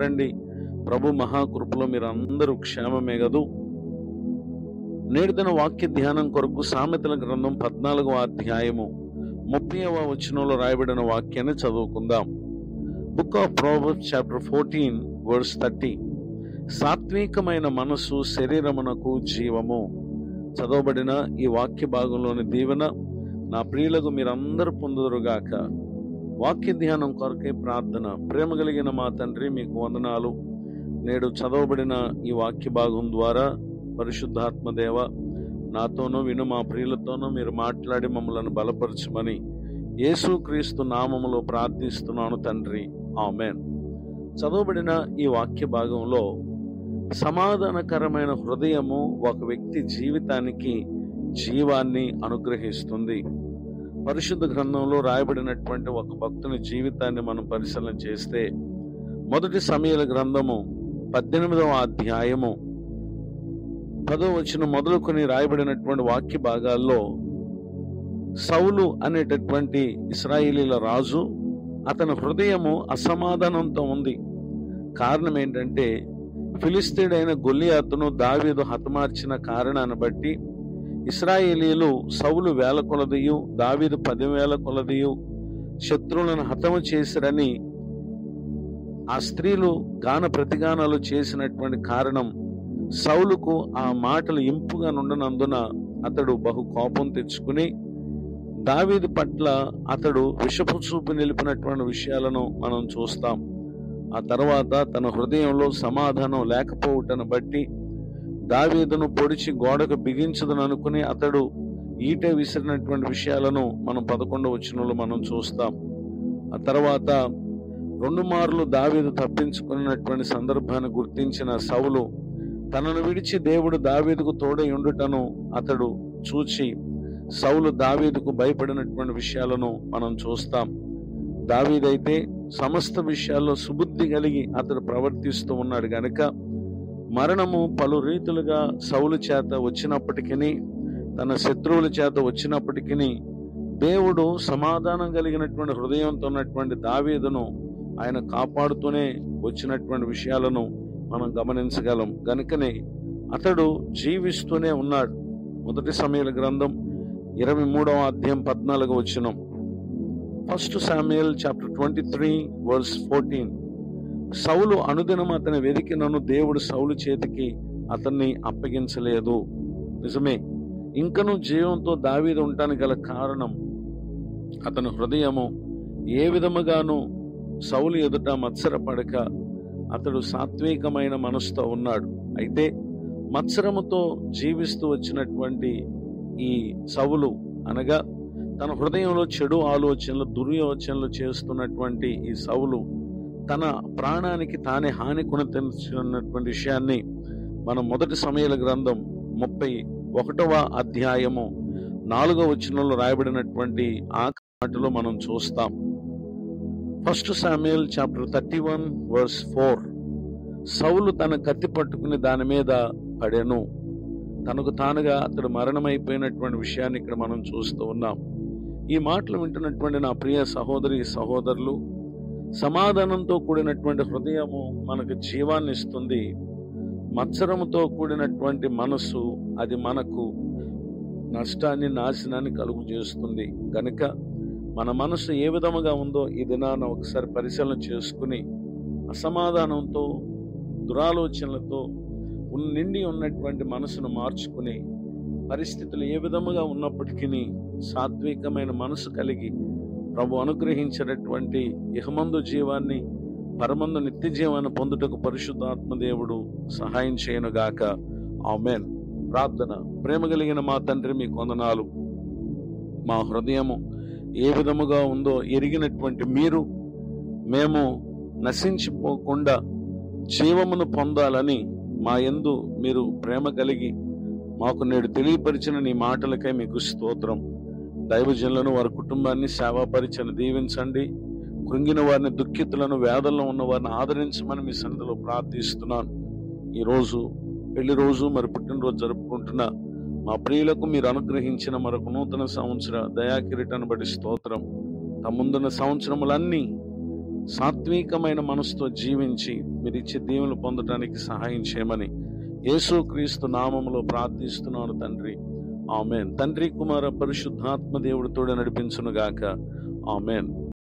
రండి. ప్రభు మహాకృపలో మీరు అందరూ క్షేమమే గదు. నేటిదిన వాక్య ధ్యానం కొరకు సామెతల గ్రంథం 14వ అధ్యాయము 30వ వచనంలో రాయబడిన వాక్యాన్ని చదువుకుందాం. Book of proverbs chapter 14 verse 30. సాత్వికమైన మనస్సు శరీరమునకు జీవము. చదవబడిన ఈ వాక్య భాగంలోని దీవెన నా ప్రియులకు మీరందరూ పొందుదురుగాక. వాక్య ధ్యానం కొరకే ప్రార్థన. ప్రేమ కలిగిన మా తండ్రి, మీకు వందనాలు. నేడు చదవబడిన ఈ వాక్య భాగం ద్వారా పరిశుద్ధాత్మ దేవ, నాతోనూ విను మా ప్రియులతోనూ మీరు మాట్లాడి మమ్మలను బలపరచమని యేసుక్రీస్తు నామములో ప్రార్థిస్తున్నాను తండ్రి, ఆమేన్. చదవబడిన ఈ వాక్య భాగంలో సమాధానకరమైన హృదయము ఒక వ్యక్తి జీవితానికి జీవాన్ని అనుగ్రహిస్తుంది. పరిశుద్ధ గ్రంథంలో రాయబడినటువంటి ఒక భక్తుని జీవితాన్ని మనం పరిశీలన చేస్తే, మొదటి సమూయేలు గ్రంథము 18వ అధ్యాయము 10వ వచనం మొదలుకొని రాయబడినటువంటి వాక్య భాగాల్లో సౌలు అనేటటువంటి ఇశ్రాయేలీల రాజు, అతని హృదయము అసమాధానంతో ఉంది. కారణం ఏంటంటే, ఫిలిస్తీయుడైన గొల్లియాతును దావీదు హతమార్చిన కారణాన్ని బట్టి ఇశ్రాయేలీలు సౌలు 1000 కొలదియు దావీదు 10,000 కొలదియు శత్రువులను హతము చేసిరని ఆ స్త్రీలు గాన ప్రతిగానాలు చేసినటువంటి కారణం సౌలుకు ఆ మాటలు ఇంపుగా నుండనందున అతడు బహు కోపం తెచ్చుకుని దావీదు పట్ల అతడు విషపు చూపు నిలిపినటువంటి విషయాలను మనం చూస్తాం. ఆ తర్వాత తన హృదయంలో సమాధానం లేకపోవటను బట్టి దావీదును పొడిచి గోడకు బిగించదని అనుకుని అతడు ఈటె విసిరినటువంటి విషయాలను మనం 11వ వచనంలో మనం చూస్తాం. ఆ తర్వాత 2 మార్లు దావీదు తప్పించుకున్నటువంటి సందర్భాన్ని గుర్తించిన సౌలు తనను విడిచి దేవుడు దావీదుకు తోడై ఉండుటను అతడు చూచి సౌలు దావీదుకు భయపడినటువంటి విషయాలను మనం చూస్తాం. దావీదైతే సమస్త విషయాల్లో సుబుద్ధి కలిగి అతడు ప్రవర్తిస్తూ ఉన్నాడు గనుక మరణము పలు రీతులుగా సౌలు చేత వచ్చినప్పటికీ, తన శత్రువుల చేత వచ్చినప్పటికీ దేవుడు సమాధానం కలిగినటువంటి హృదయంతో ఉన్నటువంటి దావీదును ఆయన కాపాడుతూనే వచ్చినటువంటి విషయాలను మనం గమనించగలం. గనుకనే అతడు జీవిస్తూనే ఉన్నాడు. మొదటి సమూయేలు గ్రంథం 23వ అధ్యాయం 14వ వచనం. First Samuel chapter 23 verse 14. సౌలు అనుదినం అతని వెదికినను దేవుడు సౌలు చేతికి అతన్ని అప్పగించలేదు. నిజమే, ఇంకనూ జీవంతో దావీదు ఉండటానికి గల కారణం అతని హృదయము ఏ విధముగాను సౌలు ఎదుట మత్సరపడక అతడు సాత్వికమైన మనసుతో ఉన్నాడు. అయితే మత్సరముతో జీవిస్తూ వచ్చినటువంటి ఈ సౌలు అనగా తన హృదయంలో చెడు ఆలోచనలు, దుర్యోచనలు చేస్తున్నటువంటి ఈ సౌలు తన ప్రాణానికి తానే హాని కొనతెన్నటువంటి విషయాన్ని మనం మొదటి సమూయేలు గ్రంథం 31వ అధ్యాయము 4వ వచనంలో రాయబడినటువంటి ఆ మాటలో మనం చూస్తాం. First Samuel chapter 31 verse 4. సౌలు తన కత్తి పట్టుకుని దాని మీద పడెను. తనకు తానుగా అతడు మరణమైపోయినటువంటి విషయాన్ని ఇక్కడ మనం చూస్తూ ఉన్నాం. ఈ మాటలు వింటున్నటువంటి నా ప్రియ సహోదరి సహోదరులు, సమాధానంతో కూడినటువంటి హృదయము మనకు జీవాన్ని ఇస్తుంది. మత్సరముతో కూడినటువంటి మనసు అది మనకు నష్టాన్ని, నాశనాన్ని కలుగు చేస్తుంది. కనుక మన మనసు ఏ విధముగా ఉందో ఈ దినాన ఒకసారి పరిశీలన చేసుకుని అసమాధానంతో, దురాలోచనలతో నిండి ఉన్నటువంటి మనసును మార్చుకుని పరిస్థితులు ఏ విధముగా ఉన్నప్పటికీ సాత్వికమైన మనసు కలిగి ప్రభు అనుగ్రహించినటువంటి ఇహమందు జీవాన్ని, పరమందు నిత్య జీవాన్ని పొందుటకు పరిశుద్ధాత్మ దేవుడు సహాయం చేయనుగాక. ఆమేన్. ప్రార్థన. ప్రేమ కలిగిన మా తండ్రి, మీకు వందనాలు. మా హృదయము ఏ విధముగా ఉందో ఎరిగినటువంటి మీరు, మేము నశించిపోకుండా జీవమును పొందాలని మా యందు మీరు ప్రేమ కలిగి మాకు నేడు తెలియపరిచిన నీ మాటలకై మీకు స్తోత్రం. దైవజనులను, వారి కుటుంబాన్ని, సేవా పరిచయను దీవించండి. కృంగిన వారిని, దుఃఖితులను, వేదనలో ఉన్న వారిని ఆదరించమని మీ సన్నిధిలో ప్రార్థిస్తున్నాను. ఈరోజు పెళ్లి రోజు, మరి పుట్టినరోజు జరుపుకుంటున్న మా ప్రియులకు మీరు అనుగ్రహించిన మరొక నూతన సంవత్సర దయాకిరీటాన్ని బట్టి స్తోత్రం. తమ ముందున్న సంవత్సరములన్నీ సాత్వికమైన మనసుతో జీవించి మీరు ఇచ్చే దీవెనలు పొందడానికి సహాయం చేయమని యేసుక్రీస్తు నామములో ప్రార్థిస్తున్నాను తండ్రి. ఆమేన్. తండ్రి, కుమార, పరిశుద్ధాత్మ దేవుడు తోడు నడిపించును గాక. ఆమేన్.